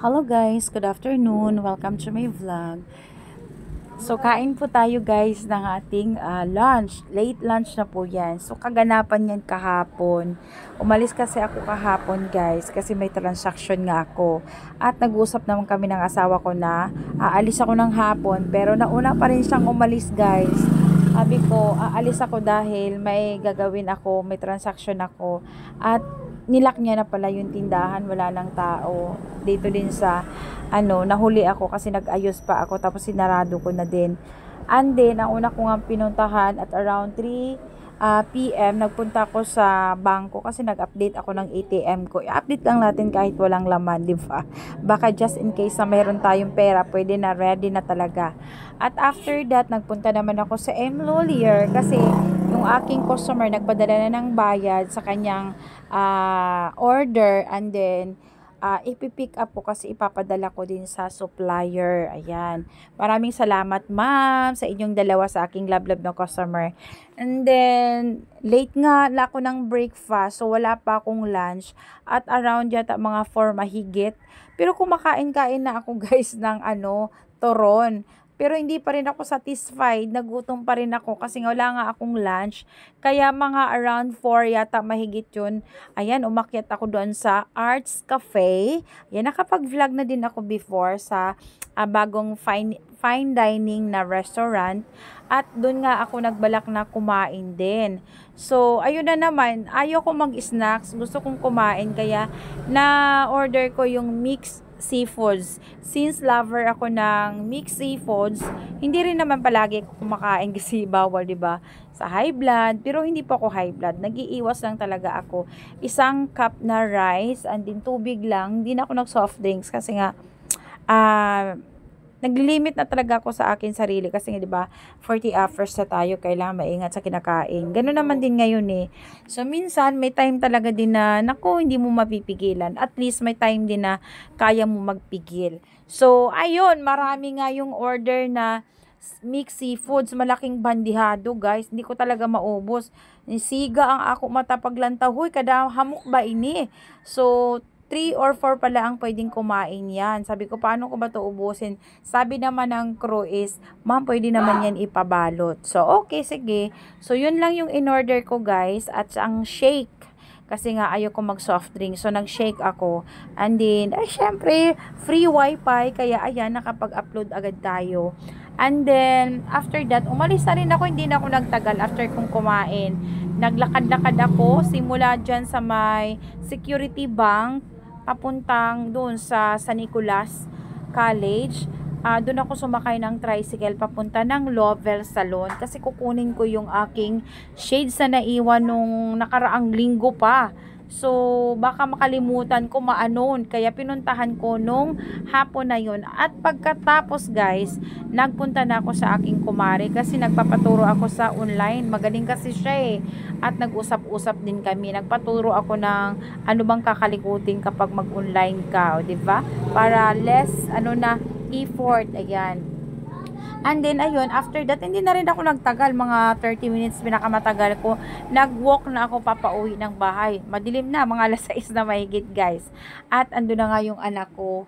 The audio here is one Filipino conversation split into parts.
Hello guys, good afternoon. Welcome to my vlog. So kain po tayo guys ng ating lunch. Late lunch na po yan. So kaganapan yan kahapon. Umalis kasi ako kahapon guys kasi may transaction nga ako. At nag-usap naman kami ng asawa ko na aalis ako ng hapon. Pero nauna pa rin siyang umalis guys. Sabi ko, aalis ako dahil may gagawin ako, may transaction ako. At nilak niya na pala yung tindahan, wala lang tao. Dito din sa nahuli ako kasi nag-ayos pa ako tapos sinarado ko na din. And then ang una ko nga pinuntahan at around 3 PM nagpunta ako sa bangko kasi nag-update ako ng ATM ko. I-update lang natin kahit walang laman, di ba? Baka just in case na mayroon tayong pera, pwede na, ready na talaga. At after that, nagpunta naman ako sa M. Lawyer kasi yung aking customer nagpadala na ng bayad sa kanyang order, and then ipipick up ko kasi ipapadala ko din sa supplier. Ayan. Maraming salamat ma'am sa inyong dalawa sa aking love na customer. And then, late nga na ako ng breakfast. So, wala pa akong lunch. At around yata mga 4 mahigit. Pero kumakain-kain na ako guys ng toron. Pero hindi pa rin ako satisfied, nagutom pa rin ako kasi wala nga akong lunch. Kaya mga around 4 yata mahigit yun. Ayan, umakyat ako doon sa Arts Cafe. Ayan, nakapag-vlog na din ako before sa bagong fine dining na restaurant. At doon nga ako nagbalak na kumain din. So, ayun na naman, ayaw ko mag-snacks, gusto kong kumain. Kaya na-order ko yung mixed seafoods. Since lover ako ng mixed seafoods, hindi rin naman palagi ako kumakain kasi bawal, 'di ba? Sa high blood, pero hindi pa ako high blood. Nag-iiwas lang talaga ako. Isang cup na rice and din tubig lang. Hindi na ako nag-soft drinks kasi nga nag-limit na talaga ako sa akin sarili kasi nga 'di ba 40 hours na tayo, kailangan maingat sa kinakain. Ganoon naman din ngayon eh. So minsan may time talaga din na nako hindi mo mapipigilan. At least may time din na kaya mo magpigil. So ayun, marami nga yung order na mixed seafoods, malaking bandihado guys. Hindi ko talaga maubos. Siga ang ako matapaglantaw. Huy, kada hamok ba ini? So 3 or 4 pala ang pwedeng kumain yan. Sabi ko, paano ko ba ito ubusin? Sabi naman ng crew is, ma'am, pwede naman yan ipabalot. So, okay, sige. So, yun lang yung in-order ko, guys. At ang shake. Kasi nga, ayoko mag-soft drink. So, nag-shake ako. And then, syempre, free wifi. Kaya, ayan, nakapag-upload agad tayo. And then, after that, umalis na rin ako. Hindi na ako nagtagal after kong kumain. Naglakad-lakad ako. Simula dyan sa may Security Bank papuntang doon sa San Nicolas College. Doon ako sumakay ng tricycle papunta ng Lovell Salon kasi kukunin ko yung aking shades na naiwan nung nakaraang linggo pa. So, baka makalimutan ko maanon. Kaya pinuntahan ko nung hapon na yun. At pagkatapos guys, nagpunta na ako sa aking kumare kasi nagpapaturo ako sa online. Magaling kasi siya eh. At nag-usap-usap din kami. Nagpaturo ako ng ano bang kakalikutin kapag mag-online ka. O, diba? Para less effort. Ayan. And then, ayun, after that, hindi na rin ako nagtagal. Mga 30 minutes pinakamatagal ko. Nag-walk na ako papauwi ng bahay. Madilim na, mga alas 6 na mahigit, guys. At ando na nga yung anak ko.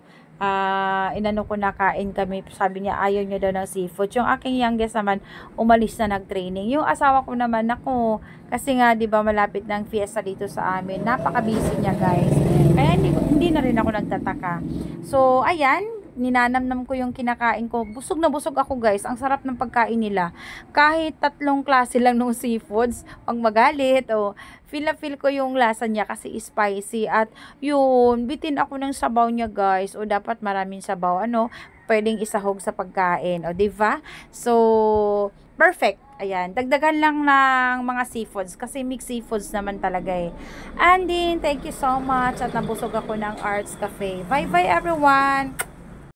Inano ko na kain kami. Sabi niya, ayaw niya daw ng seafood. Yung aking youngest naman, umalis na nag-training. Yung asawa ko naman, ako, kasi nga, di ba, malapit ng fiesta dito sa amin. Napaka-busy niya, guys. Kaya hindi na rin ako nagtataka. So, ayan, ninanamnam ko yung kinakain ko. Busog na busog ako guys. Ang sarap ng pagkain nila. Kahit 3 klase lang ng seafoods, pag magalit o feel na feel ko yung lasa niya kasi spicy. At yun, bitin ako ng sabaw niya guys. O dapat maraming sabaw. Pwedeng isahog sa pagkain. O diba? So, perfect. Ayan, dagdagan lang ng mga seafoods kasi mixed seafoods naman talaga eh. And then, thank you so much at nabusog ako ng Arts Cafe. Bye bye everyone!